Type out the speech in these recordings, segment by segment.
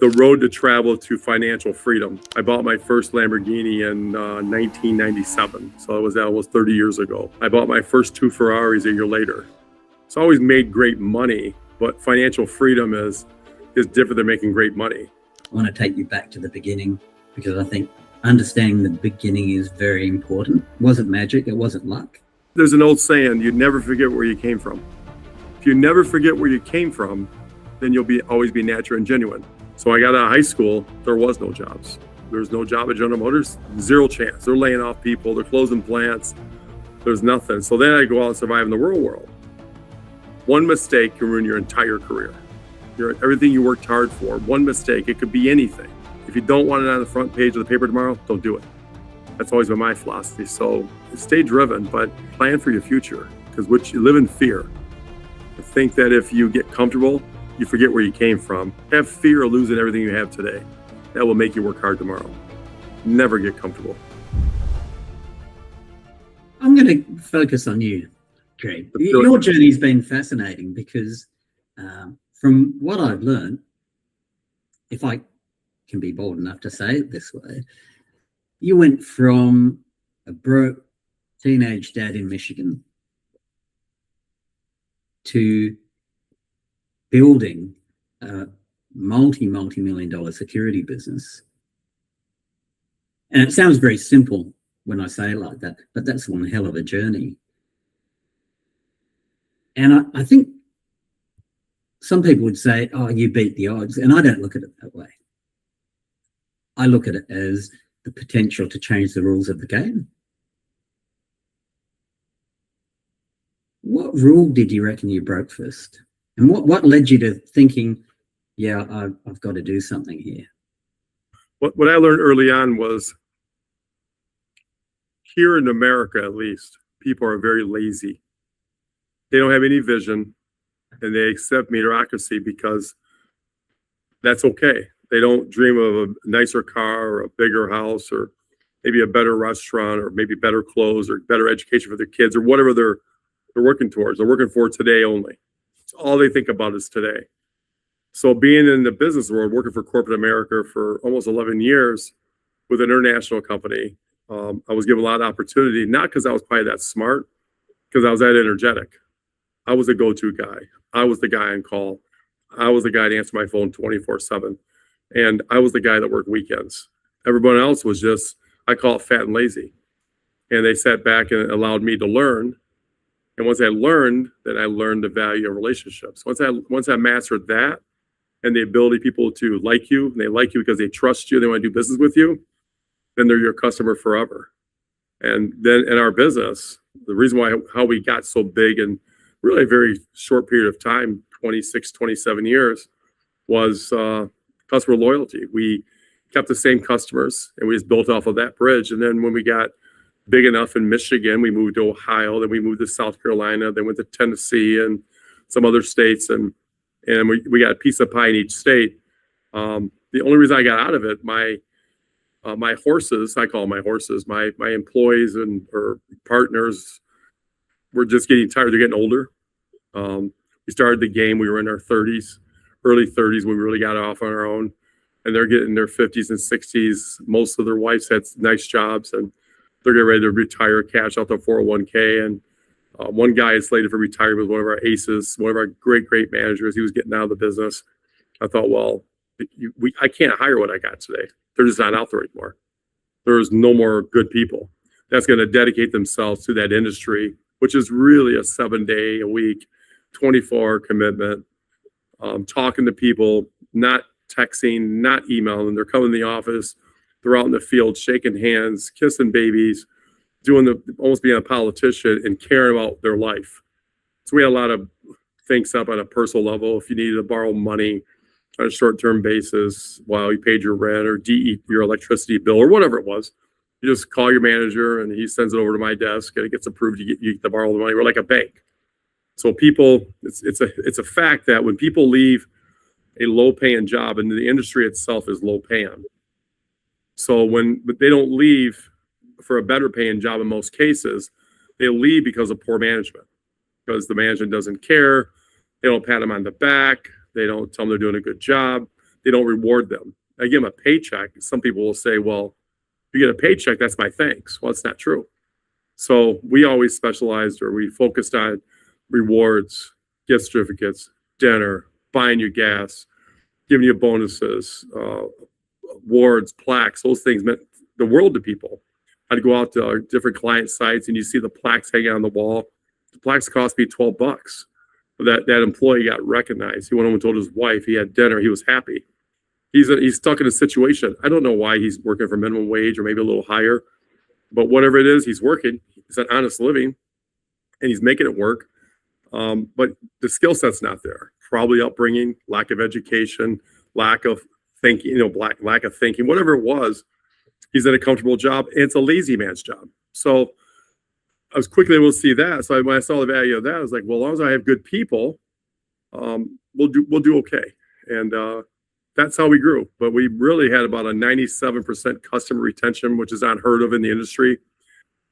The road to travel to financial freedom. I bought my first Lamborghini in 1997, so that was 30 years ago. I bought my first 2 Ferraris a year later. It's always made great money, but financial freedom is different than making great money. I want to take you back to the beginning, because I think understanding the beginning is very important. It wasn't magic, it wasn't luck. There's an old saying, you never forget where you came from. If you never forget where you came from, then you'll always be natural and genuine. So I got out of high school, there was no jobs. There's no job at General Motors, zero chance. They're laying off people, they're closing plants, there's nothing. So then I go out and survive in the real world. One mistake can ruin your entire career. Everything you worked hard for, one mistake, it could be anything. If you don't want it on the front page of the paper tomorrow, don't do it. That's always been my philosophy. So stay driven, but plan for your future, because you live in fear. I think that if you get comfortable, you forget where you came from. Have fear of losing everything you have today. That will make you work hard tomorrow. Never get comfortable. I'm going to focus on you, Craig. Your journey's been fascinating because from what I've learned, if I can be bold enough to say it this way, you went from a broke teenage dad in Michigan to building a multi-million dollar security business. And it sounds very simple when I say it like that, but that's one hell of a journey. And I think some people would say, oh, you beat the odds. And I don't look at it that way. I look at it as the potential to change the rules of the game. What rule did you reckon you broke first? And what led you to thinking, yeah, I've got to do something here? What I learned early on was, here in America at least, people are very lazy. They don't have any vision, and they accept mediocrity because that's okay. They don't dream of a nicer car or a bigger house or maybe a better restaurant or maybe better clothes or better education for their kids or whatever they're working towards. They're working for today only. It's all they think about is today. So being in the business world, working for corporate America for almost 11 years with an international company, I was given a lot of opportunity, not because I was probably that smart, because I was that energetic. I was the go-to guy. I was the guy on call. I was the guy to answer my phone 24/7. And I was the guy that worked weekends. Everyone else was just, I call it fat and lazy. And they sat back and allowed me to learn. And once I learned, then I learned the value of relationships. Once I mastered that and the ability people to like you, and they like you because they trust you, they want to do business with you, then they're your customer forever. And then in our business, the reason how we got so big in really a very short period of time, 26, 27 years, was customer loyalty. We kept the same customers and we just built off of that bridge. And then when we got big enough in Michigan, we moved to Ohio, then we moved to South Carolina, then went to Tennessee and some other states, and we got a piece of pie in each state. The only reason I got out of it, my horses, I call them my horses, my employees or partners were just getting tired. They're getting older. We started the game, we were in our 30s, early 30s when we really got off on our own, and they're getting their 50s and 60s. Most of their wives had nice jobs, and they're getting ready to retire, cash out their 401k. And one guy is slated for retirement with one of our aces, one of our great managers. He was getting out of the business. I thought, well, I can't hire what I got today. They're just not out there anymore. There's no more good people that's going to dedicate themselves to that industry, which is really a 7-day a week, 24-hour commitment, talking to people, not texting, not emailing. They're coming to the office. They're out in the field, shaking hands, kissing babies, almost being a politician and caring about their life. So we had a lot of things up on a personal level. If you needed to borrow money on a short-term basis while you paid your rent or your electricity bill or whatever it was, you just call your manager and he sends it over to my desk and it gets approved. You get to borrow the money. We're like a bank. So people, it's a fact that when people leave a low-paying job, and the industry itself is low-paying, so but they don't leave for a better-paying job in most cases. They leave because of poor management, because the management doesn't care. They don't pat them on the back. They don't tell them they're doing a good job. they don't reward them. I give them a paycheck. Some people will say, well, if you get a paycheck, that's my thanks. Well, it's not true. So we always specialized, or we focused on rewards, gift certificates, dinner, buying you gas, giving you bonuses, awards, plaques. Those things meant the world to people. I'd go out to different client sites and you see the plaques hanging on the wall. The plaques cost me $12. That employee got recognized. He went home and told his wife he had dinner. He was happy. He's stuck in a situation. I don't know why he's working for minimum wage or maybe a little higher, but whatever it is, he's working. It's an honest living, and he's making it work. But the skill set's not there. Probably upbringing, lack of education, lack of thinking, lack of thinking, whatever it was. He's in a comfortable job, and it's a lazy man's job. So I was quickly able to see that. So when I saw the value of that, I was like, well, as long as I have good people, we'll do okay. And that's how we grew. But we really had about a 97% customer retention, which is unheard of in the industry.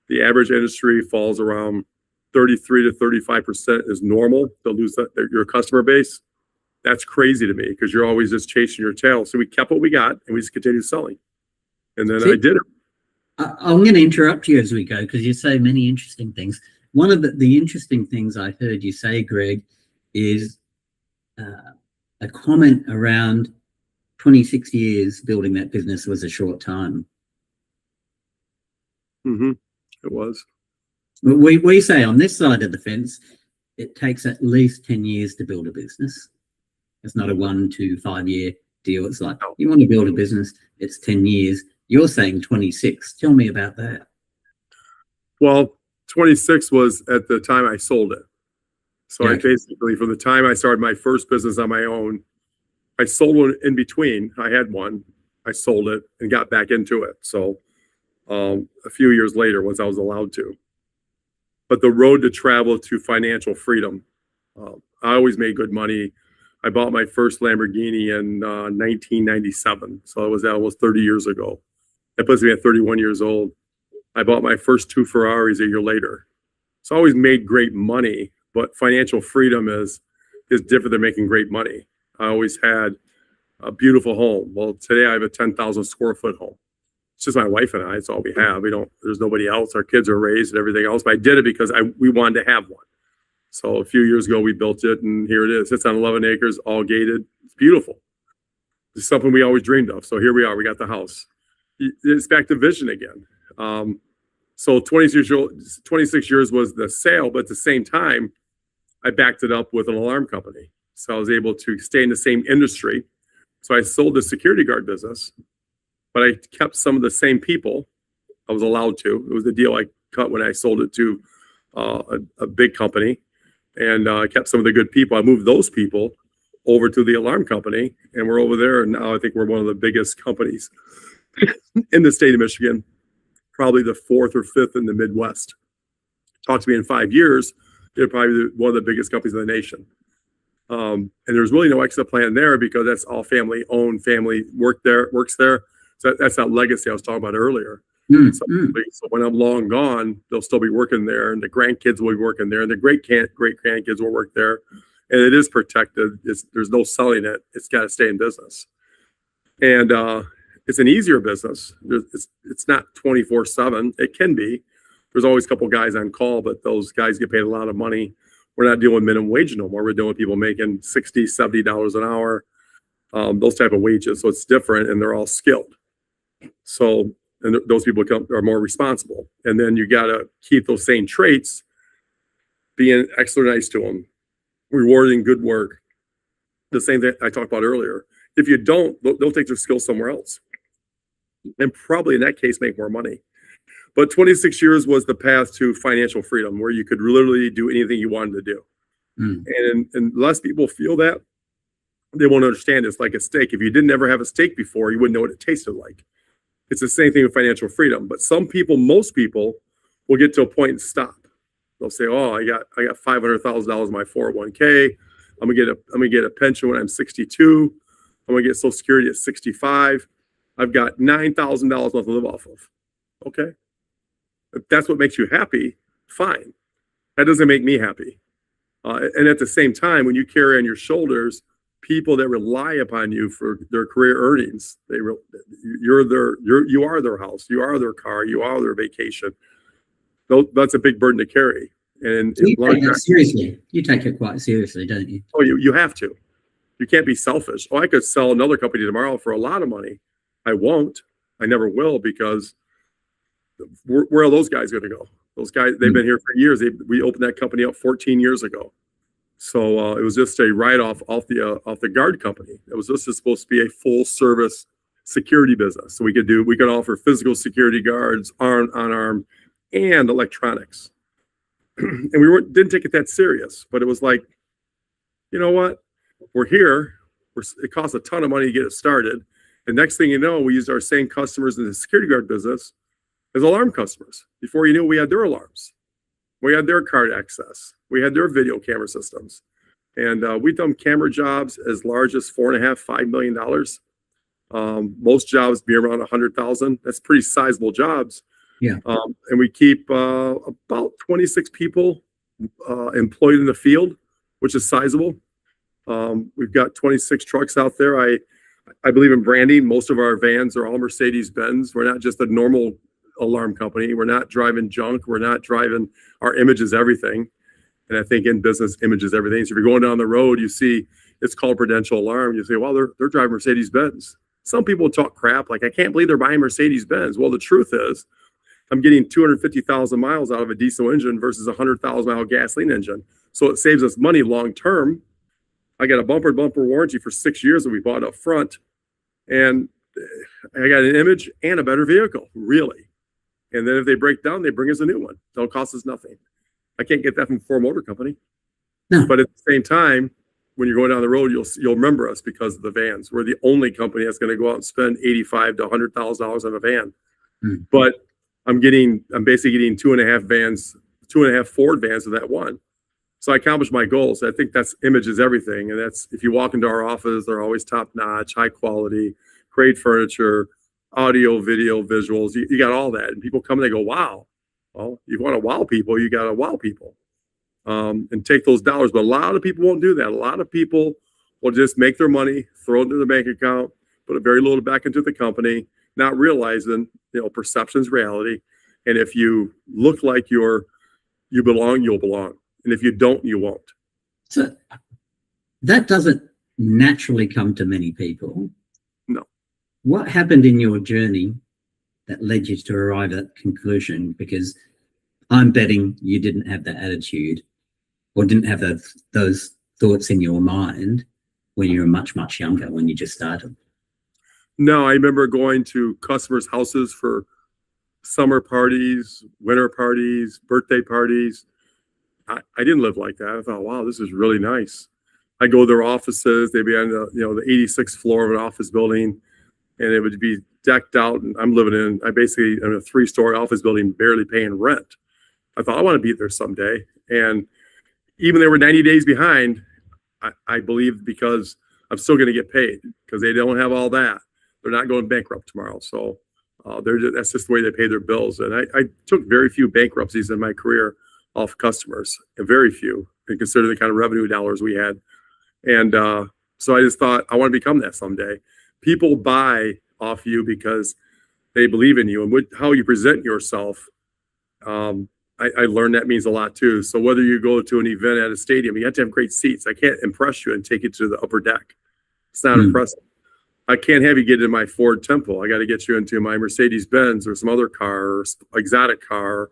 The average industry falls around 33 to 35% is normal to lose your customer base. That's crazy to me because you're always just chasing your tail. So we kept what we got and we just continued selling. And then I did it. I'm going to interrupt you as we go because you say many interesting things. One of the interesting things I heard you say, Greg, is a comment around 26 years building that business was a short time. Mm-hmm. It was. We say on this side of the fence, it takes at least 10 years to build a business. It's not a 1 to 5 year deal. It's like, you want to build a business, it's 10 years. You're saying 26. Tell me about that. Well, 26 was at the time I sold it. So Yeah. I basically, from the time I started my first business on my own, I sold one in between. I had one. I sold it and got back into it. So a few years later, once I was allowed to. But the road to travel to financial freedom, I always made good money. I bought my first Lamborghini in 1997. So that was almost 30 years ago. That puts me at 31 years old. I bought my first 2 Ferraris a year later. So I always made great money, but financial freedom is different than making great money. I always had a beautiful home. Well, today I have a 10,000 square foot home. It's just my wife and I. It's all we have. There's nobody else. Our kids are raised and everything else. But I did it because we wanted to have one. So a few years ago, we built it, and here it is. It's on 11 acres, all gated. It's beautiful. It's something we always dreamed of. So here we are. We got the house. It's back to vision again. So 26 years was the sale, but at the same time, I backed it up with an alarm company. So I was able to stay in the same industry. So I sold the security guard business, but I kept some of the same people. I was allowed to. It was the deal I cut when I sold it to a big company, and I kept some of the good people. I moved those people over to the alarm company, and we're over there. And now I think we're one of the biggest companies in the state of Michigan, probably the 4th or 5th in the Midwest. Talk to me in 5 years, they're probably one of the biggest companies in the nation. And there's really no exit plan there because that's all family owned, family works there. So that's that legacy I was talking about earlier. So when I'm long gone, they'll still be working there, and the grandkids will be working there, and the great grandkids will work there. And it is protected. There's no selling it. It's got to stay in business. And it's an easier business. It's not 24/7. It can be. There's always a couple guys on call, but those guys get paid a lot of money. We're not dealing with minimum wage no more. We're dealing with people making $60, $70 an hour, those type of wages. So it's different, and they're all skilled. So, and those people are more responsible. And then you got to keep those same traits, being extra nice to them, rewarding good work. The same thing I talked about earlier. If you don't, they'll take their skills somewhere else, and probably in that case make more money. But 26 years was the path to financial freedom, where you could literally do anything you wanted to do. And unless people feel that, they won't understand. It's like a steak. If you didn't ever have a steak before, you wouldn't know what it tasted like. It's the same thing with financial freedom. But most people will get to a point and stop. They'll say, "Oh, I got $500,000 in my 401k. I'm gonna get a pension when I'm 62. I'm gonna get Social Security at 65. I've got $9,000 left to live off of." Okay. If that's what makes you happy, fine. That doesn't make me happy. And at the same time, when you carry on your shoulders people that rely upon you for their career earnings. You are their house, you are their car, you are their vacation. That's a big burden to carry. And So you take that seriously. You take it quite seriously, don't you? oh, you have to. You can't be selfish. Oh, I could sell another company tomorrow for a lot of money. I won't. I never will, because where are those guys going to go? Those guys, they've been here for years. We opened that company up 14 years ago. So it was just a write-off off the guard company. It was just supposed to be a full-service security business. So we could offer physical security guards, armed, unarmed, and electronics. And we didn't take it that serious. But it was like, you know what? We're here. It costs a ton of money to get it started. And next thing you know, we used our same customers in the security guard business as alarm customers. Before you knew, we had their alarms. We had their card access. We had their video camera systems. And we've done camera jobs as large as $4.5 million, $5 million. Most jobs be around 100,000. That's pretty sizable jobs. Yeah. And we keep about 26 people employed in the field, which is sizable. We've got 26 trucks out there. I believe in branding. Most of our vans are all Mercedes-Benz. We're not just a normal alarm company. We're not driving junk. We're not driving, our image is everything. And I think in business, image is everything. So if you're going down the road, you see it's called Prudential Alarm. You say, well, they're driving Mercedes-Benz. Some people talk crap like, I can't believe they're buying Mercedes-Benz. Well, the truth is, I'm getting 250,000 miles out of a diesel engine versus a 100,000 mile gasoline engine. So it saves us money long term. I got a bumper-to-bumper warranty for 6 years that we bought up front. And I got an image and a better vehicle, really. And then if they break down, they bring us a new one. Don't cost us nothing. I can't get that from Ford Motor Company. No. But at the same time, when you're going down the road, you'll remember us because of the vans. We're the only company that's going to go out and spend $85,000 to $100,000 on a van. But I'm basically getting 2.5 Ford vans of that one. So I accomplished my goals. I think that's image is everything. And that's, if you walk into our office, they're always top notch, high quality, great furniture, audio, video, visuals. You got all that. And people come and they go, wow. Well, you want to wow people, you got to wow people. And take those dollars. But a lot of people won't do that. A lot of people will just make their money, throw it into their bank account, put a very little back into the company, not realizing, perception's reality. And if you look like you belong, you'll belong. And if you don't, you won't. So that doesn't naturally come to many people. No. What happened in your journey that led you to arrive at that conclusion? Because I'm betting you didn't have that attitude or didn't have those thoughts in your mind when you were much, much younger, when you just started. No, I remember going to customers' houses for summer parties, winter parties, birthday parties. I didn't live like that. I thought, wow, this is really nice. I go to their offices. They'd be on the 86th floor of an office building, and it would be decked out. And I'm living in a 3-story office building, barely paying rent. I thought, I want to be there someday. And even they were 90 days behind, I believe, because I'm still going to get paid, because they don't have all that. They're not going bankrupt tomorrow. So that's just the way they pay their bills. And I took very few bankruptcies in my career off customers, and very few, and consider the kind of revenue dollars we had. And so I just thought, I want to become that someday. People buy off you because they believe in you, and how you present yourself. I learned that means a lot too. So whether you go to an event at a stadium, you have to have great seats. I can't impress you and take you to the upper deck. It's not impressive. I can't have you get in my Ford Tempo. I got to get you into my Mercedes-Benz or some other car or exotic car.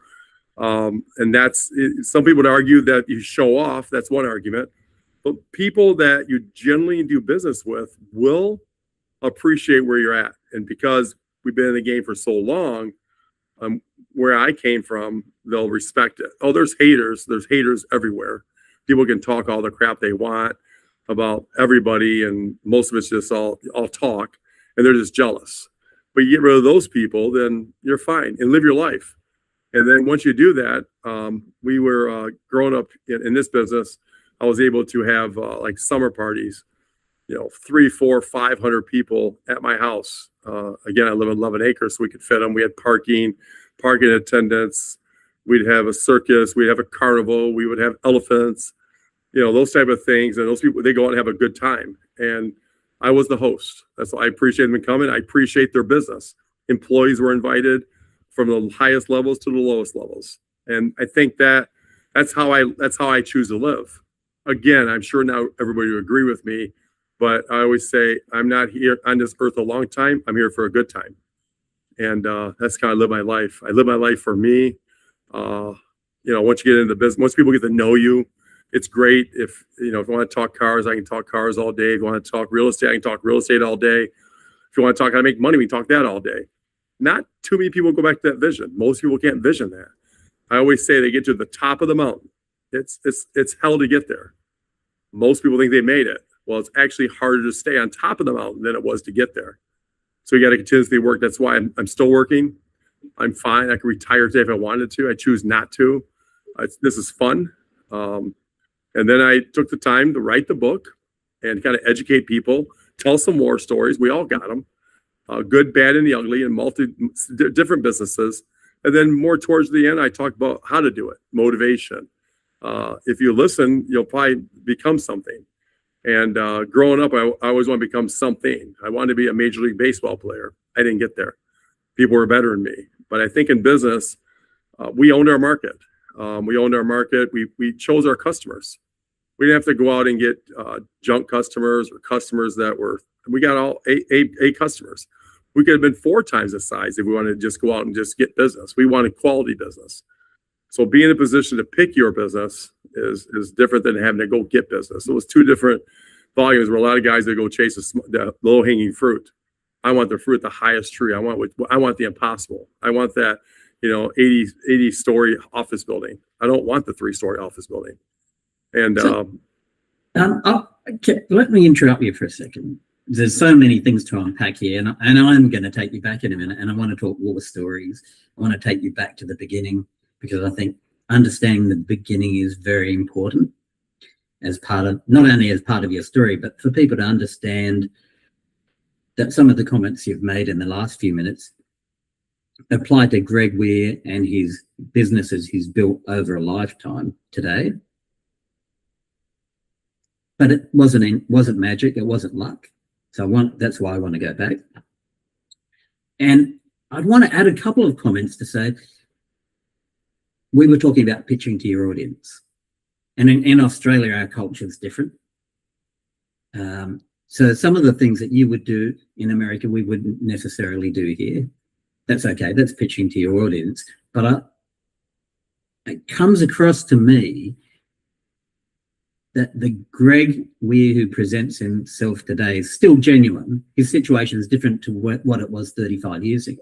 And that's, some people would argue that you show off. That's one argument. But people that you generally do business with will appreciate where you're at. And because we've been in the game for so long, where I came from, they'll respect it. Oh, there's haters. There's haters everywhere. People can talk all the crap they want about everybody, and most of it's just all talk, and they're just jealous. But you get rid of those people, then you're fine, and live your life. And then once you do that, we were growing up in this business. I was able to have like summer parties, 300, 400, 500 people at my house. Again, I live in 11 acres, so we could fit them. We had parking attendants. We'd have a circus. We'd have a carnival. We would have elephants. those type of things. And those people, they go out and have a good time. And I was the host. That's why I appreciate them coming. I appreciate their business. Employees were invited from the highest levels to the lowest levels. And I think that's how I choose to live. Again, I'm sure now everybody will agree with me, but I always say I'm not here on this earth a long time. I'm here for a good time. And that's kind of live my life. I live my life for me. Once you get into the business, once people get to know you, it's great. If you want to talk cars, I can talk cars all day. If you want to talk real estate, I can talk real estate all day. If you want to talk how to make money, we can talk that all day. Not too many people go back to that vision. Most people can't vision that. I always say they get to the top of the mountain. It's hell to get there. Most people think they made it. Well, it's actually harder to stay on top of the mountain than it was to get there. So you got to continuously work. That's why I'm still working. I'm fine. I can retire today if I wanted to. I choose not to. This is fun. And then I took the time to write the book and kind of educate people, tell some war stories. We all got them. Good, bad, and the ugly, and different businesses. And then more towards the end, I talk about how to do it, motivation. If you listen, you'll probably become something. And growing up, I always want to become something. I wanted to be a Major League Baseball player. I didn't get there. People were better than me. But I think in business, we owned our market. We chose our customers. We didn't have to go out and get junk customers or customers we got all A customers. We could have been 4 times the size if we wanted to just go out and just get business. We wanted quality business. So being in a position to pick your business is different than having to go get business. So it was 2 different volumes where a lot of guys that go chase the low-hanging fruit. I want the fruit at the highest tree. I want the impossible. I want that 80-story office building. I don't want the 3-story office building. And let me interrupt you for a second. There's so many things to unpack here, and I'm going to take you back in a minute, and I want to talk war stories. I want to take you back to the beginning, because I think understanding the beginning is very important as part of, not only as part of your story, but for people to understand that some of the comments you've made in the last few minutes apply to Greg Wier and his businesses he's built over a lifetime today. But it wasn't magic. It wasn't luck. So that's why I want to go back. And I'd want to add a couple of comments to say, we were talking about pitching to your audience. And in Australia, our culture is different. So some of the things that you would do in America, we wouldn't necessarily do here. That's okay. That's pitching to your audience. But it comes across to me that the Greg Wier who presents himself today is still genuine. His situation is different to what it was 35 years ago.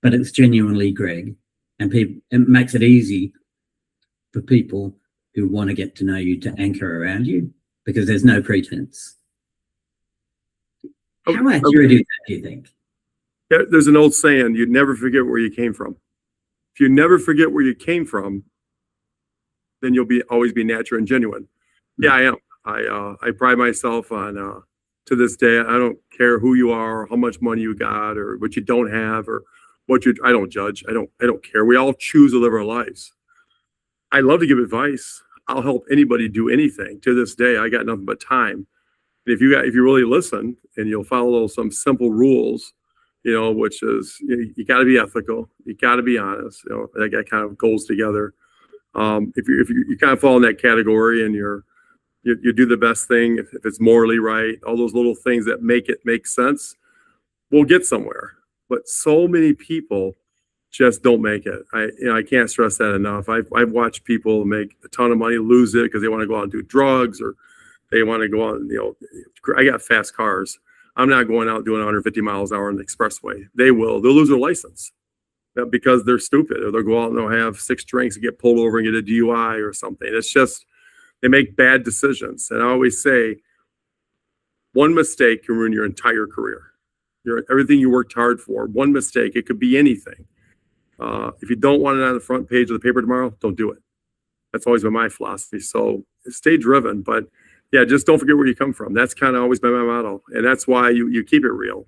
But it's genuinely Greg. And it makes it easy for people who want to get to know you to anchor around you, because there's no pretense. How accurate is that, do you think? Yeah, there's an old saying, you'd never forget where you came from. If you never forget where you came from, then you'll always be natural and genuine. Yeah, I am. I pride myself on, to this day, I don't care who you are, or how much money you got, or what you don't have, or I don't judge. I don't care. We all choose to live our lives. I love to give advice. I'll help anybody do anything. To this day, I got nothing but time. And if you really listen and you'll follow some simple rules, which is you got to be ethical, you got to be honest. That kind of goes together. If you kind of fall in that category and you do the best thing, if it's morally right, all those little things that make it make sense, we'll get somewhere. But so many people just don't make it. I can't stress that enough. I've watched people make a ton of money, lose it because they want to go out and do drugs, or they want to go out and, I got fast cars. I'm not going out doing 150 miles an hour on the expressway. They'll lose their license because they're stupid, or they'll go out and they'll have 6 drinks and get pulled over and get a DUI or something. It's just, they make bad decisions. And I always say, one mistake can ruin your entire career. Everything you worked hard for, one mistake, it could be anything. If you don't want it on the front page of the paper tomorrow, don't do it. That's always been my philosophy. So stay driven, but yeah, just don't forget where you come from. That's kind of always been my motto. And that's why you keep it real.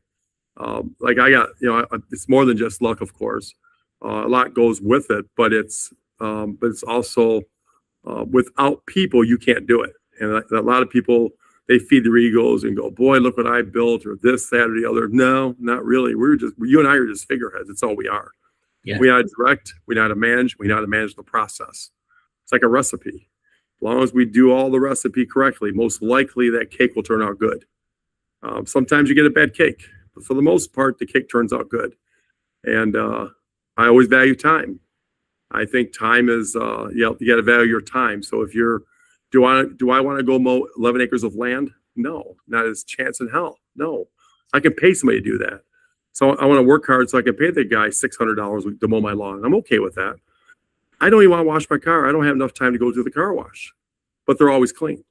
Like I got, it's more than just luck, of course. A lot goes with it, but it's also Without people, you can't do it. And a lot of people, they feed their egos and go, boy, look what I built, or this, that, or the other. No, not really. You and I are just figureheads. That's all we are. Yeah. We know how to direct, we know how to manage, we know how to manage the process. It's like a recipe. As long as we do all the recipe correctly, most likely that cake will turn out good. Sometimes you get a bad cake, but for the most part, the cake turns out good. And I always value time. I think time is, you got to value your time. So if you're, do I want to go mow 11 acres of land? No, not as chance in hell. No, I can pay somebody to do that. So I want to work hard so I can pay the guy $600 to mow my lawn. I'm okay with that. I don't even want to wash my car. I don't have enough time to go to the car wash, but they're always clean.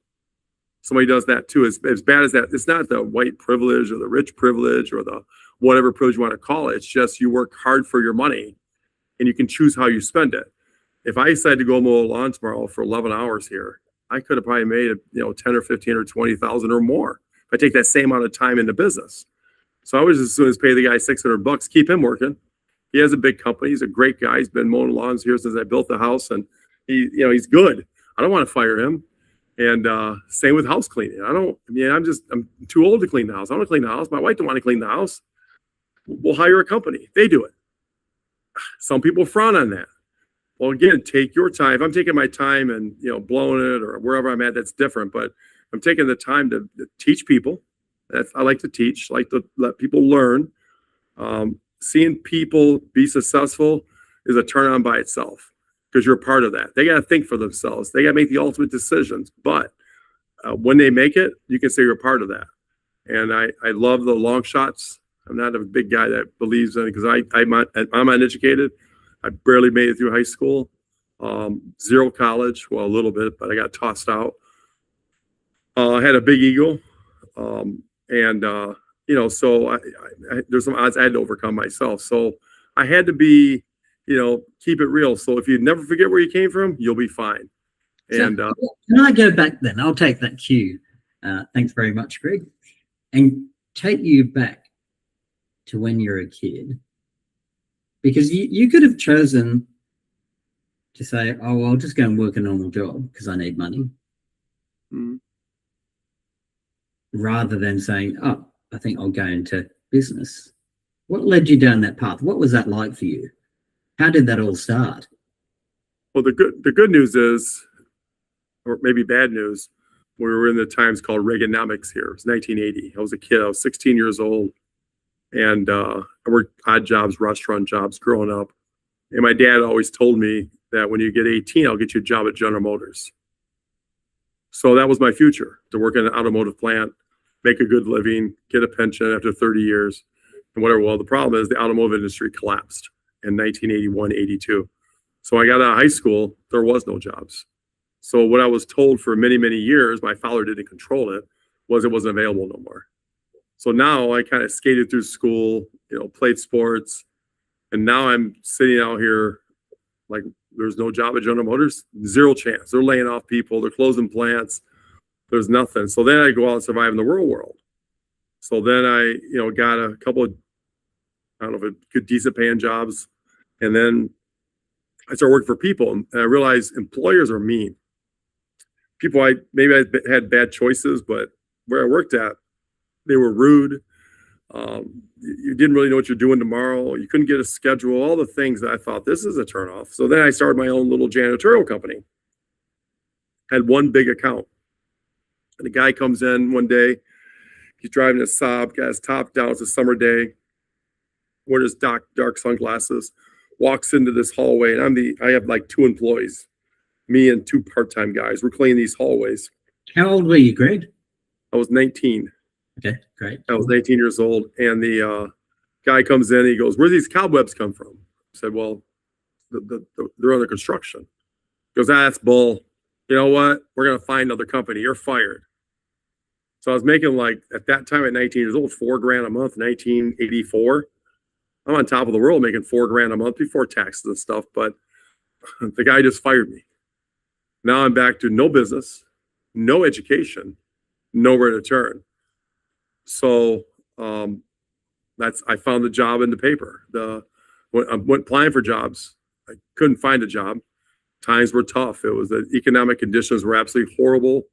Somebody does that too. As bad as that, it's not the white privilege or the rich privilege or the whatever privilege you want to call it. It's just you work hard for your money and you can choose how you spend it. If I decided to go mow a lawn tomorrow for 11 hours here, I could have probably made 10 or 15 or 20,000 or more if I take that same amount of time into business. So I was as soon as pay the guy $600, keep him working. He has a big company. He's a great guy. He's been mowing lawns here since I built the house, and he's good. I don't want to fire him. And same with house cleaning. I'm too old to clean the house. I don't want to clean the house. My wife don't want to clean the house. We'll hire a company. They do it. Some people frown on that. Well, again, take your time. If I'm taking my time and blowing it or wherever I'm at, that's different. But I'm taking the time to teach people. I like to teach, like to let people learn. Seeing people be successful is a turn on by itself because you're a part of that. They got to think for themselves. They got to make the ultimate decisions. But when they make it, you can say you're a part of that. And I love the long shots. I'm not a big guy that believes in it because I'm uneducated. I barely made it through high school. Zero college, well, a little bit, but I got tossed out. I had a big ego. So there's some odds I had to overcome myself. So I had to be, keep it real. So if you never forget where you came from, you'll be fine. And can I go back then? I'll take that cue. Thanks very much, Greg. And take you back to when you're a kid. Because you could have chosen to say, oh, I'll just go and work a normal job because I need money. Mm-hmm. Rather than saying, oh, I think I'll go into business. What led you down that path? What was that like for you? How did that all start? Well, the good news is, or maybe bad news, we were in the times called Reaganomics here. It was 1980. I was a kid. I was 16 years old. And I worked odd jobs, restaurant jobs growing up. And my dad always told me that when you get 18, I'll get you a job at General Motors. So that was my future, to work in an automotive plant, make a good living, get a pension after 30 years, and whatever. Well, the problem is the automotive industry collapsed in 1981, 82. So I got out of high school, there was no jobs. So what I was told for many, many years, my father didn't control it, was it wasn't available no more. So now I kind of skated through school, played sports, and now I'm sitting out here like there's no job at General Motors, zero chance. They're laying off people, they're closing plants, there's nothing. So then I go out and survive in the real world. So then I, got a couple of, I don't know if good, decent paying jobs. And then I started working for people, and I realized employers are mean. People, I had bad choices, but where I worked at, they were rude. You didn't really know what you're doing tomorrow. You couldn't get a schedule, all the things that I thought, this is a turnoff. So then I started my own little janitorial company. Had one big account. And the guy comes in one day, he's driving a Saab, got his top down, it's a summer day, wearing his dark sunglasses, walks into this hallway, and I have like 2 employees, me and 2 part-time guys. We're cleaning these hallways. How old were you, Greg? I was 19. Okay, great. I was 19 years old, and the guy comes in, he goes, where do these cobwebs come from? I said, well, they're under construction. He goes, that's bull. You know what? We're going to find another company. You're fired. So I was making, like, at that time at 19 years old, $4,000 a month, 1984. I'm on top of the world making $4,000 a month before taxes and stuff, but the guy just fired me. Now I'm back to no business, no education, nowhere to turn. So I found the job in the paper. When I went applying for jobs, I couldn't find a job. Times were tough. It was the economic conditions were absolutely horrible.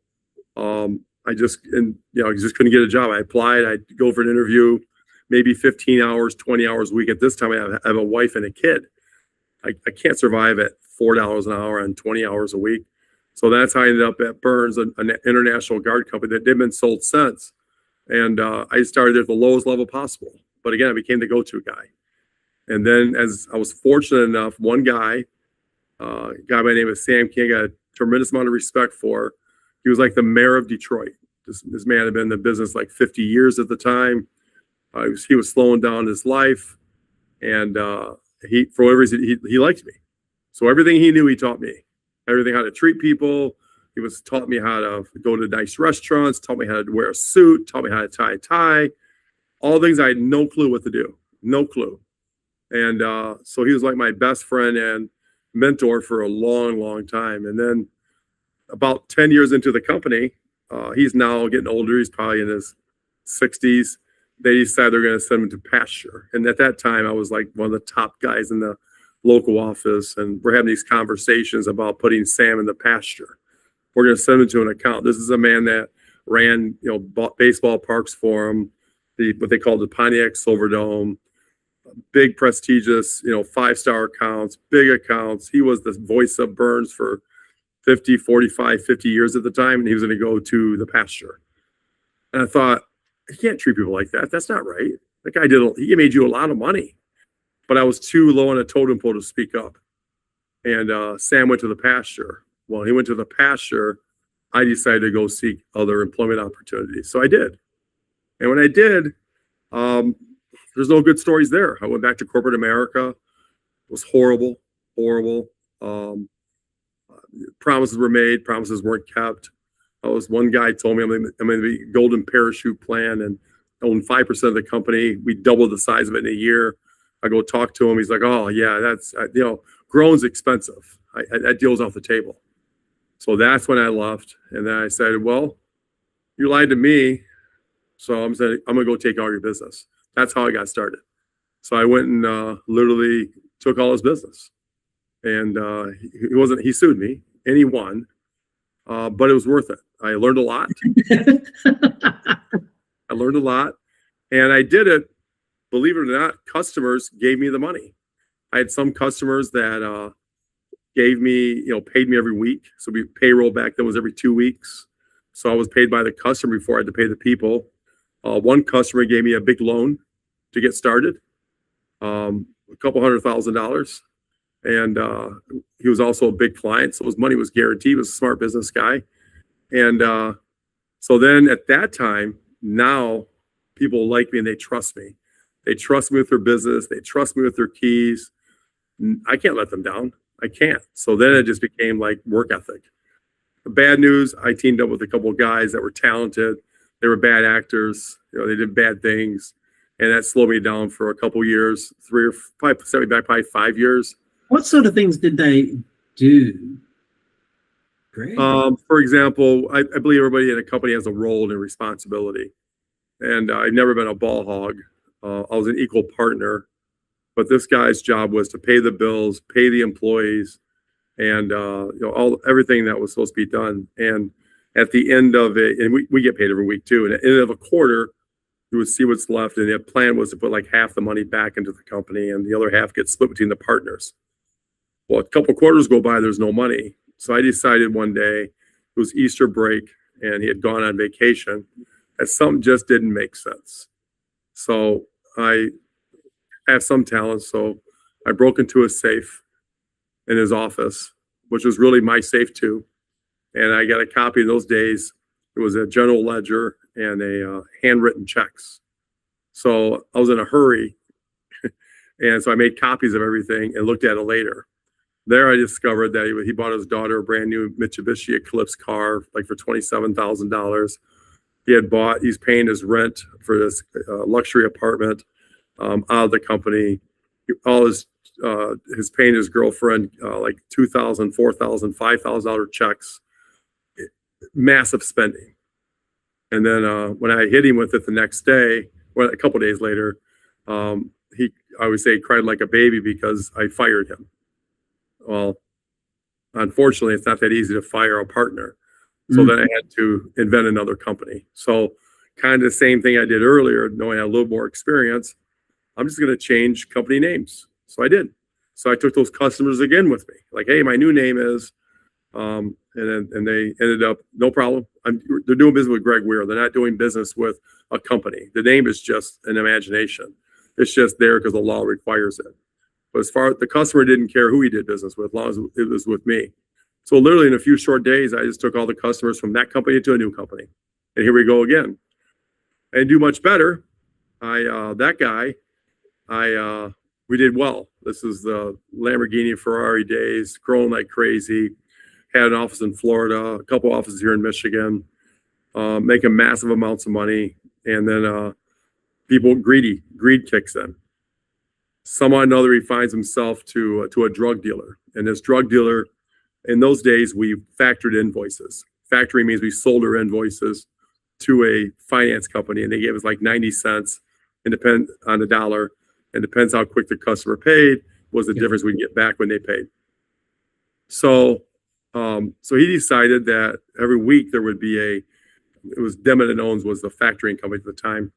I just couldn't get a job. I applied. I'd go for an interview, maybe 15 hours, 20 hours a week. At this time, I have a wife and a kid. I can't survive at $4 an hour and 20 hours a week. So that's how I ended up at Burns, an international guard company that they've been sold since. And I started at the lowest level possible. But again, I became the go-to guy. And then as I was fortunate enough, one guy, a guy by the name of Sam King, I got a tremendous amount of respect for. He was like the mayor of Detroit. This man had been in the business like 50 years at the time. He was slowing down his life. And for whatever reason, he liked me. So everything he knew, he taught me. Everything, how to treat people. He taught me how to go to nice restaurants, taught me how to wear a suit, taught me how to tie a tie. All things I had no clue what to do. No clue. And so he was like my best friend and mentor for a long, long time. And then about 10 years into the company, he's now getting older. He's probably in his 60s. They decided they're going to send him to pasture. And at that time, I was like one of the top guys in the local office. And we're having these conversations about putting Sam in the pasture. We're going to send him to an account. This is a man that ran, bought baseball parks for him, what they called the Pontiac Silverdome, big prestigious, 5-star accounts, big accounts. He was the voice of Burns for 50 years at the time, and he was going to go to the pasture. And I thought, you can't treat people like that. That's not right. That guy he made you a lot of money. But I was too low on a totem pole to speak up. And Sam went to the pasture. Well, he went to the pasture. I decided to go seek other employment opportunities. So I did. And when I did, there's no good stories there. I went back to corporate America. It was horrible, horrible. Promises were made, promises weren't kept. One guy told me I'm going to be golden parachute plan and own 5% of the company. We doubled the size of it in a year. I go talk to him. He's like, oh yeah, that's, growing's expensive. That deal's off the table. So that's when I left. And then I said, well, you lied to me. So I'm going to go take all your business. That's how I got started. So I went and literally took all his business. And he sued me and he won. But it was worth it. I learned a lot. And I did it, believe it or not, customers gave me the money. I had some customers that gave me, paid me every week. So payroll back then was every 2 weeks. So I was paid by the customer before I had to pay the people. One customer gave me a big loan to get started, a couple $100,000. And he was also a big client, so his money was guaranteed. He was a smart business guy. And so then at that time, now people like me and they trust me. They trust me with their business. They trust me with their keys. I can't let them down. I can't. So then it just became like work ethic. The bad news, I teamed up with a couple of guys that were talented. They were bad actors. They did bad things. And that slowed me down for a couple years, 3 or 5, set me back probably 5 years. What sort of things did they do? Great. For example, I believe everybody in a company has a role and a responsibility. And I've never been a ball hog. I was an equal partner. But this guy's job was to pay the bills, pay the employees, and everything that was supposed to be done. And at the end of it, and we get paid every week too. And at the end of a quarter, you would see what's left. And the plan was to put like half the money back into the company, and the other half gets split between the partners. Well, a couple quarters go by, there's no money. So I decided one day, it was Easter break, and he had gone on vacation, that something just didn't make sense. So I have some talent, so I broke into a safe in his office, which was really my safe too. And I got a copy in those days. It was a general ledger and a handwritten checks. So I was in a hurry. And so I made copies of everything and looked at it later. There I discovered that he bought his daughter a brand new Mitsubishi Eclipse car, like for $27,000. He's paying his rent for this luxury apartment out of the company. All his paying his girlfriend like $2,000, $4,000, $5,000 checks. Massive spending. And then when I hit him with it the next day, well, a couple days later, I would say he cried like a baby because I fired him. Well, unfortunately, it's not that easy to fire a partner. So then I had to invent another company. So kind of the same thing I did earlier, knowing I had a little more experience. I'm just going to change company names. So I did. So I took those customers again with me. Like, hey, my new name is, and they ended up, no problem. They're doing business with Greg Wier. They're not doing business with a company. The name is just an imagination. It's just there because the law requires it. But as far as the customer didn't care who he did business with, as long as it was with me. So literally in a few short days, I just took all the customers from that company to a new company. And here we go again. And do much better. We did well. This is the Lamborghini Ferrari days, growing like crazy. Had an office in Florida, a couple offices here in Michigan, making massive amounts of money. And then greed kicks in. Somehow or another, he finds himself to a drug dealer. And this drug dealer, in those days, we factored invoices. Factoring means we sold our invoices to a finance company, and they gave us like 90 cents, and depend on the dollar, and depends how quick the customer paid was the difference we get back when they paid. So he decided that every week there would be it was Demet and Owens was the factoring company at the time,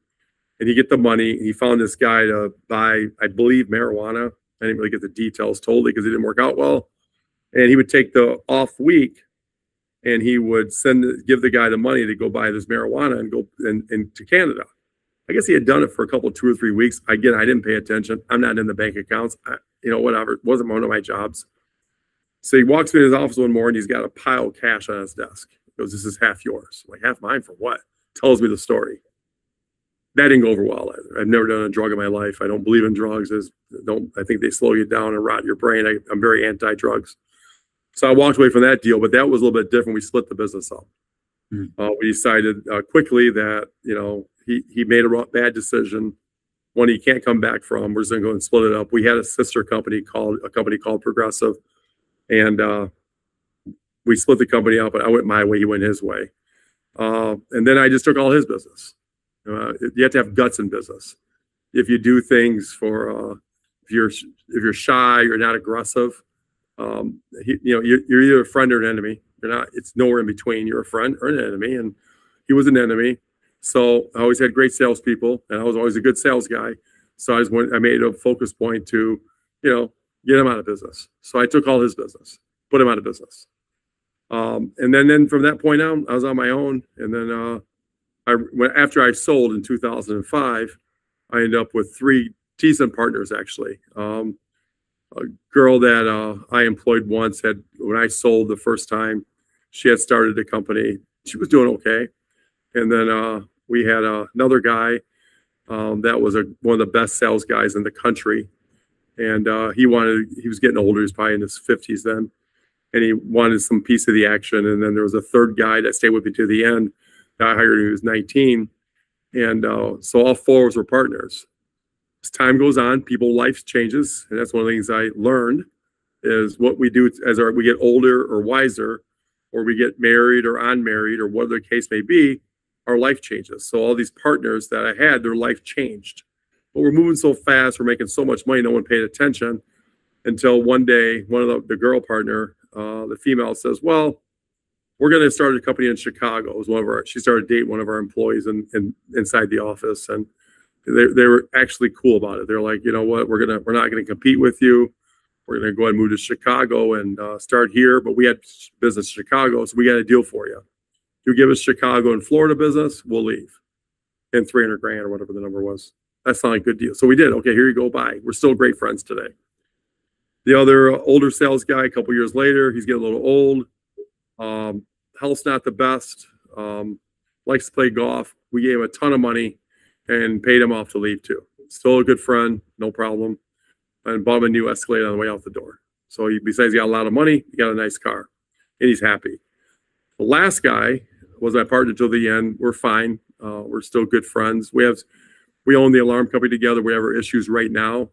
and he get the money. He found this guy to buy, I believe, marijuana. I didn't really get the details totally because it didn't work out well. And he would take the off week, and he would give the guy the money to go buy this marijuana and go to Canada. I guess he had done it for a couple, 2 or 3 weeks. Again, I didn't pay attention. I'm not in the bank accounts. Whatever. It wasn't one of my jobs. So he walks in his office one morning. He's got a pile of cash on his desk. He goes, "This is half yours." I'm like, half mine for what? Tells me the story. That didn't go over well either. I've never done a drug in my life. I don't believe in drugs. I think they slow you down and rot your brain. I'm very anti-drugs. So I walked away from that deal, but that was a little bit different. We split the business up. We decided quickly that, he made a bad decision, one he can't come back from. We're just going to go and split it up. We had a sister company called Progressive, and we split the company up. But I went my way, he went his way, and then I just took all his business. You have to have guts in business. If you do things if you're shy, you're not aggressive. You're either a friend or an enemy. You're not. It's nowhere in between. You're a friend or an enemy, and he was an enemy. So I always had great salespeople, and I was always a good sales guy. So I made a focus point to, get him out of business. So I took all his business, put him out of business, and then from that point on, I was on my own. And then after I sold in 2005, I ended up with 3 decent partners actually. A girl that I employed once when I sold the first time, she had started a company. She was doing okay. And then we had another guy that was one of the best sales guys in the country. And he was getting older. He was probably in his 50s then. And he wanted some piece of the action. And then there was a third guy that stayed with me to the end that I hired when he was 19. And so all 4 of us were partners. As time goes on, people's life changes, and that's one of the things I learned is what we do as we get older or wiser, or we get married or unmarried, or whatever the case may be, our life changes. So all these partners that I had, their life changed. But we're moving so fast, we're making so much money, no one paid attention until one day, one of the girl partner, the female says, "Well, we're going to start a company in Chicago." It was she started dating one of our employees inside the office, and they were actually cool about it. They're like, "You know what? We're not going to compete with you. We're going to go ahead and move to Chicago and start here." But we had business in Chicago, so we got a deal for you. You give us Chicago and Florida business, we'll leave. And $300,000 or whatever the number was. That sounded like a good deal. So we did. Okay, here you go. Bye. We're still great friends today. The other older sales guy, a couple years later, he's getting a little old. Health's not the best. Likes to play golf. We gave him a ton of money and paid him off to leave too. Still a good friend, no problem. And bought him a new Escalade on the way out the door. So besides he got a lot of money, he got a nice car. And he's happy. The last guy was my partner till the end. We're fine. We're still good friends. We own the alarm company together. We have our issues right now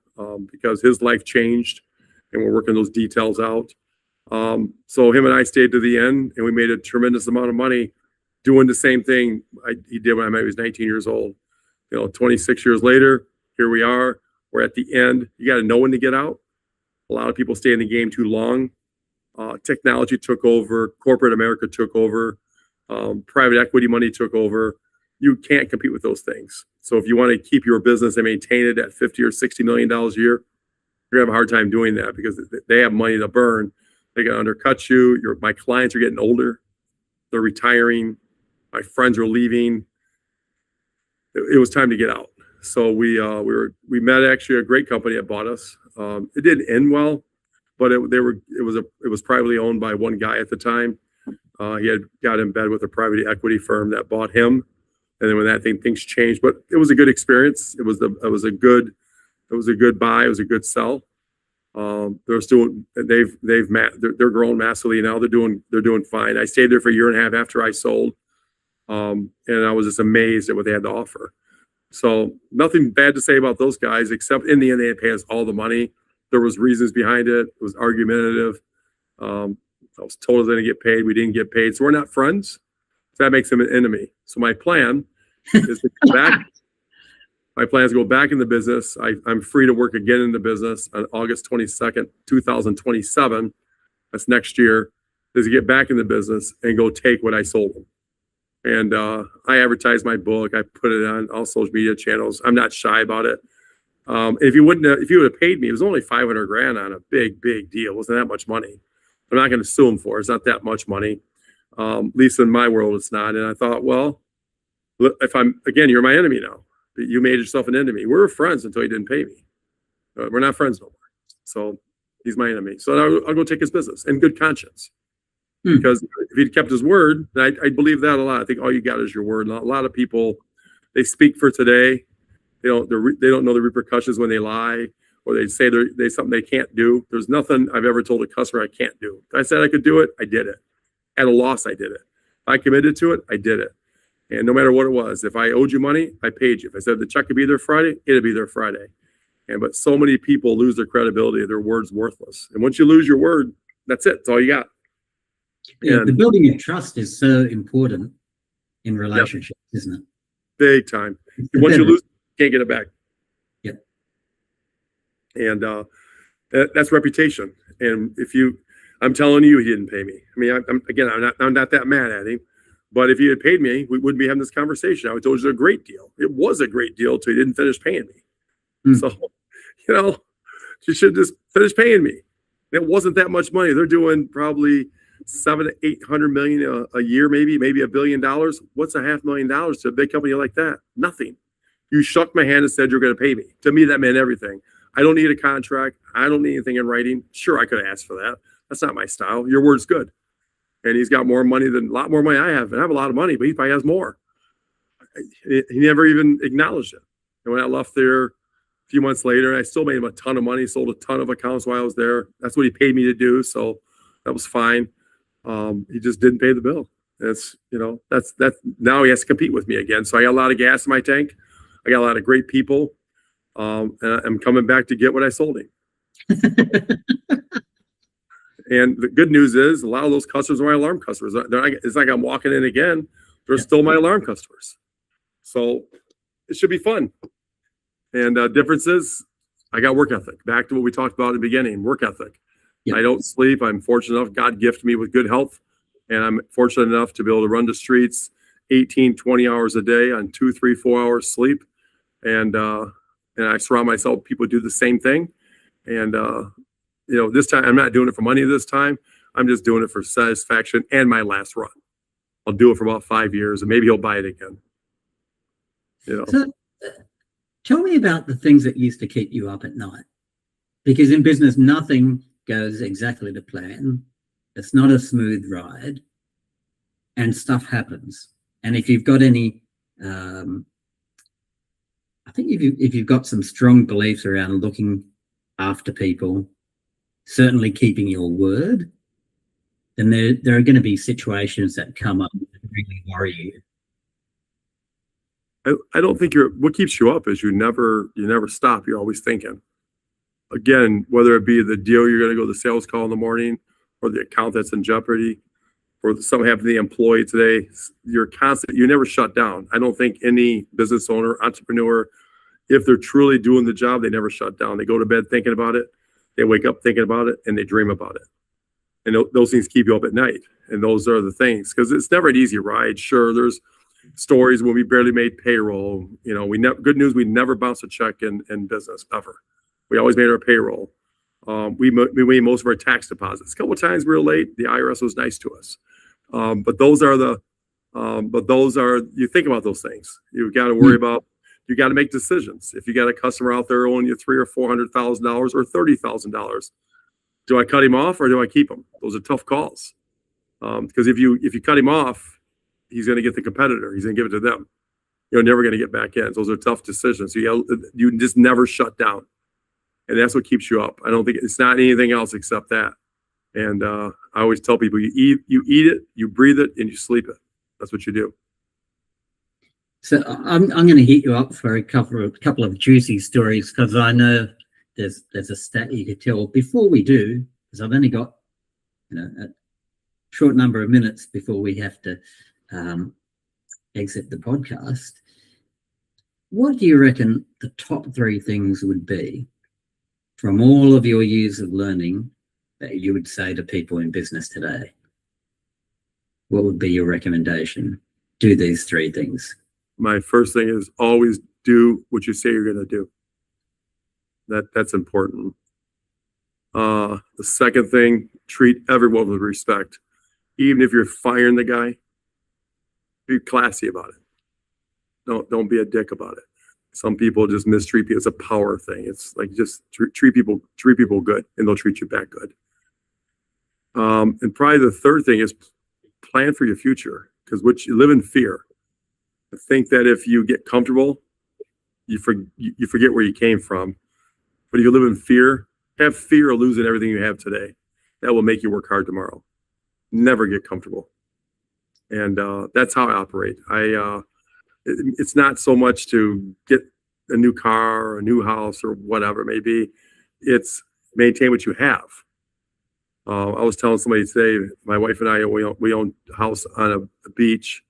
because his life changed and we're working those details out. So him and I stayed to the end, and we made a tremendous amount of money doing the same thing he did when I met him. He was 19 years old. 26 years later, here we are. We're at the end. You got to know when to get out. A lot of people stay in the game too long. Technology took over, corporate America took over, private equity money took over. You can't compete with those things. So if you want to keep your business and maintain it at $50 or $60 million a year, you're gonna have a hard time doing that because they have money to burn. They can undercut you. My clients are getting older. They're retiring. My friends are leaving. It was time to get out. So we met actually a great company that bought us. It didn't end well, but it was privately owned by one guy at the time. He had got in bed with a private equity firm that bought him, and then when things changed. But it was a good experience. It was a good buy. It was a good sell. They're growing massively now. They're doing fine. I stayed there for a year and a half after I sold, and I was just amazed at what they had to offer. So nothing bad to say about those guys, except in the end, they had paid us all the money. There was reasons behind it. It was argumentative. I was told I was going to get paid. We didn't get paid. So we're not friends. So that makes them an enemy. So my plan is to go back. My plan is to go back in the business. I'm free to work again in the business on August 22nd, 2027. That's next year. Is to get back in the business and go take what I sold them. And I advertised my book. I put it on all social media channels. I'm not shy about it. If you would have paid me, it was only $500,000 on a big deal. It wasn't that much money. I'm not going to sue him for it. It's not that much money. At least in my world, it's not. And I thought, well, you're my enemy now. You made yourself an enemy. We were friends until you didn't pay me. We're not friends no more. So he's my enemy. So I'll go take his business in good conscience. Because if he'd kept his word, I believe that a lot. I think all you got is your word. And a lot of people, they speak for today. They don't know the repercussions when they lie, or they say there's something they can't do. There's nothing I've ever told a customer I can't do. If I said I could do it, I did it. At a loss, I did it. If I committed to it, I did it. And no matter what it was, if I owed you money, I paid you. If I said the check could be there Friday, it'd be there Friday. But so many people lose their credibility. Their word's worthless. And once you lose your word, that's it. That's all you got. Yeah, the building of trust is so important in relationships, isn't it? Big time. Once you lose, you can't get it back. Yeah. And that's reputation. And I'm telling you, he didn't pay me. I mean, I'm not that mad at him. But if he had paid me, we wouldn't be having this conversation. I would told you it was a great deal. It was a great deal until he didn't finish paying me. So, you should just finish paying me. It wasn't that much money. They're doing probably $700 to $800 million a year, maybe $1 billion. What's $500,000 to a big company like that? Nothing. You shook my hand and said you're going to pay me. To me, that meant everything. I don't need a contract. I don't need anything in writing. Sure, I could have asked for that. That's not my style. Your word's good. And he's got a lot more money I have. And I have a lot of money, but he probably has more. He never even acknowledged it. And when I left there a few months later, I still made him a ton of money, sold a ton of accounts while I was there. That's what he paid me to do. So that was fine. He just didn't pay the bill. That's now he has to compete with me again. So I got a lot of gas in my tank. I got a lot of great people. And I'm coming back to get what I sold him. And the good news is a lot of those customers are my alarm customers. It's like I'm walking in again. They're still my alarm customers. So it should be fun. And differences, I got work ethic. Back to what we talked about in the beginning, work ethic. Yep. I don't sleep. I'm fortunate enough. God gifted me with good health. And I'm fortunate enough to be able to run the streets 18, 20 hours a day on 2, 3, 4 hours sleep. And I surround myself with people who do the same thing. And, this time I'm not doing it for money this time. I'm just doing it for satisfaction and my last run. I'll do it for about 5 years and maybe he'll buy it again. So, tell me about the things that used to keep you up at night. Because in business, nothing goes exactly to plan. It's not a smooth ride. And stuff happens. And if you've got any, I think if you've got some strong beliefs around looking after people, certainly keeping your word, then there are going to be situations that come up that really worry you. I don't think what keeps you up is you never stop. You're always thinking. Again, whether it be the deal you're going to go to the sales call in the morning, or the account that's in jeopardy, or something happened to the employee today, you never shut down. I don't think any business owner, entrepreneur, if they're truly doing the job, they never shut down. They go to bed thinking about it. They wake up thinking about it, and they dream about it. And those things keep you up at night. And those are the things, because it's never an easy ride. Sure, there's stories when we barely made payroll. Good news, we never bounced a check in business ever. We always made our payroll. We made most of our tax deposits. A couple of times we were late. The IRS was nice to us. But those are you think about those things. You've got to worry about, you got to make decisions. If you got a customer out there owing you $300,000 or $400,000 or $30,000, do I cut him off or do I keep him? Those are tough calls. Because if you cut him off, he's going to get the competitor. He's going to give it to them. You're never going to get back in. Those are tough decisions. So you just never shut down. And that's what keeps you up. I don't think it's not anything else except that. And I always tell people, you eat it, you breathe it, and you sleep it. That's what you do. So I'm going to hit you up for a couple of juicy stories, because I know there's a stat you could tell. Before we do, because I've only got a short number of minutes before we have to exit the podcast. What do you reckon the top 3 things would be from all of your years of learning that you would say to people in business today? What would be your recommendation? Do these 3 things. My first thing is always do what you say you're going to do. That's important. The second thing, treat everyone with respect. Even if you're firing the guy, be classy about it. Don't be a dick about it. Some people just mistreat people. It's a power thing. It's like, just treat people good, and they'll treat you back good. And probably the third thing is plan for your future, because you live in fear. I think that if you get comfortable, you forget where you came from. But if you live in fear, have fear of losing everything you have today. That will make you work hard tomorrow. Never get comfortable. And that's how I operate. It's not so much to get a new car or a new house or whatever it may be. It's maintain what you have. I was telling somebody today, my wife and I, we own a house on a beach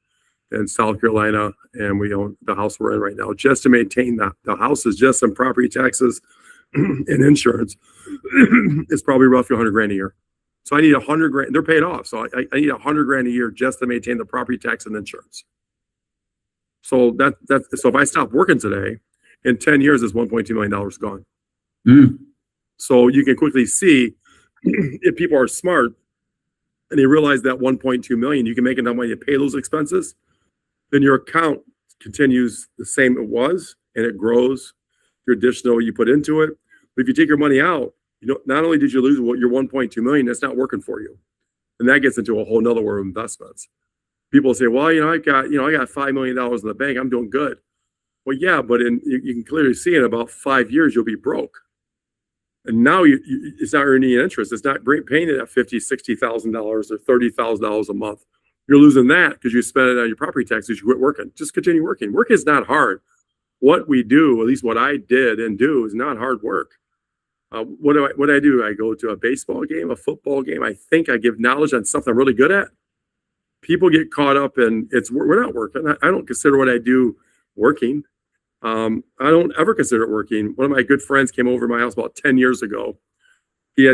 in South Carolina, and we own the house we're in right now. Just to maintain the house is just some property taxes and insurance. It's probably roughly $100,000 a year. So I need $100,000. They're paid off. So I need $100,000 a year just to maintain the property tax and insurance. So so if I stop working today, in 10 years, this $1.2 million gone. So you can quickly see, if people are smart and they realize that 1.2 million, you can make enough money to pay those expenses, then your account continues the same it was, and it grows. Your additional you put into it. But if you take your money out, not only did you lose your 1.2 million, that's not working for you. And that gets into a whole nother world of investments. People say, well, I got $5 million in the bank. I'm doing good. Well, yeah, but you can clearly see in about 5 years, you'll be broke. And now it's not earning interest. It's not paying it at $50,000, $60,000 or $30,000 a month. You're losing that because you spent it on your property taxes. You quit working. Just continue working. Work is not hard. What we do, at least what I did and do, is not hard work. What do I do? I go to a baseball game, a football game. I think I give knowledge on something I'm really good at. People get caught up in we're not working. I don't consider what I do working. I don't ever consider it working. One of my good friends came over to my house about 10 years ago. He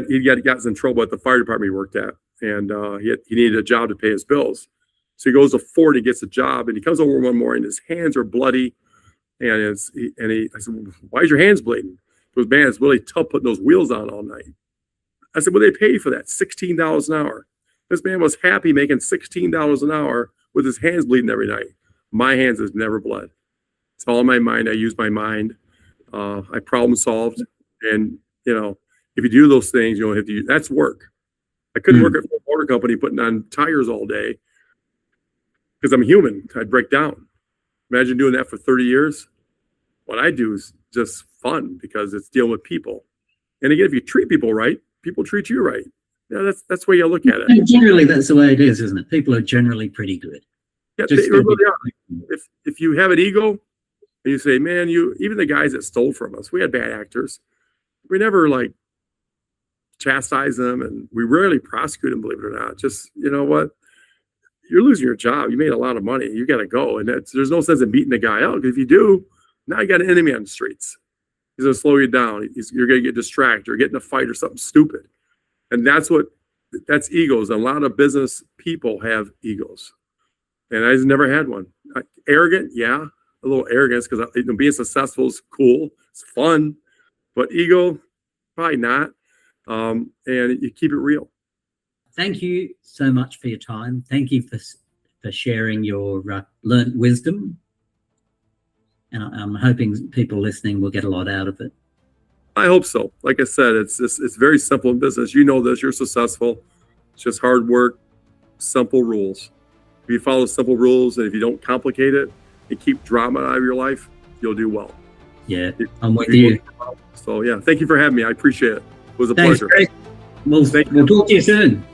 got in trouble at the fire department he worked at, and he needed a job to pay his bills. So he goes to Ford, he gets a job, and he comes over one morning. His hands are bloody, and I said, "Why is your hands bleeding?" He goes, "Man, it's really tough putting those wheels on all night." I said, "Well, they pay you for that, $16 an hour." This man was happy making $16 an hour with his hands bleeding every night. My hands has never bled. It's all in my mind. I use my mind. I problem solved. And, if you do those things, you don't have to that's work. I couldn't work at a motor company putting on tires all day because I'm human. I'd break down. Imagine doing that for 30 years. What I do is just fun because it's dealing with people. And again, if you treat people right, people treat you right. That's the way you look at it. And generally, that's the way it is, isn't it? People are generally pretty good. Yeah, they really are. If you have an ego and you say, man, even the guys that stole from us, we had bad actors. We never chastise them, and we rarely prosecute them, believe it or not. Just, you know what? You're losing your job. You made a lot of money. You got to go. And there's no sense in beating the guy out. If you do, now you got an enemy on the streets. He's going to slow you down. You're going to get distracted or get in a fight or something stupid. And that's what that's egos. A lot of business people have egos, and I just never had one. Arrogant, yeah, a little arrogance, because being successful is cool, it's fun, but ego, probably not. And you keep it real. Thank you so much for your time. Thank you for sharing your learnt wisdom. And I'm hoping people listening will get a lot out of it. I hope so. Like I said, it's very simple in business. You know this, you're successful. It's just hard work, simple rules. If you follow simple rules and if you don't complicate it and keep drama out of your life, you'll do well. Yeah, I'm with you. So yeah, thank you for having me. I appreciate it. It was a Thanks, pleasure. Greg. We'll talk to you soon.